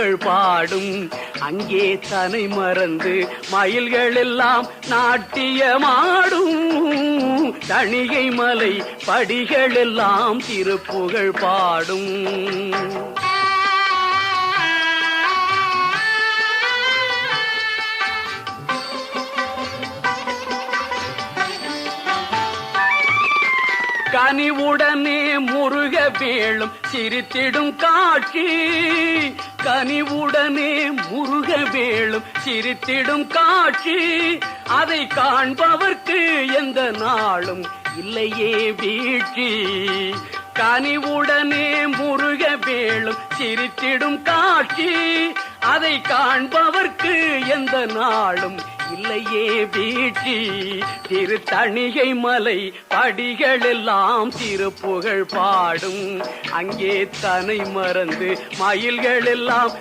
புகழ் பாடும். அங்கே தனை மறந்து மயில்கள் எல்லாம் நாட்டியமாடும். தணிகை மலை படிகள் எல்லாம் திருப்புகழ் பாடும். கனிவுடனே முருக வேளும் சிரித்திடும் காட்சி. கனிவுடனே முருக வேளும் சிரித்திடும் காட்சி. அதை காண்பவர்க்கு எந்த நாளும் இல்லையே வீழ்ச்சி. கனிவுடனே முருக வேளும் சிரித்திடும் காட்சி. அதை காண்பவர்க்கு எந்த நாளும் இல்லையே வீழ்ச்சி. திருத்தணிகை மலை படிகள் எல்லாம் திருப்புகழ் பாடும். அங்கே தனை மறந்து மயில்கள் எல்லாம்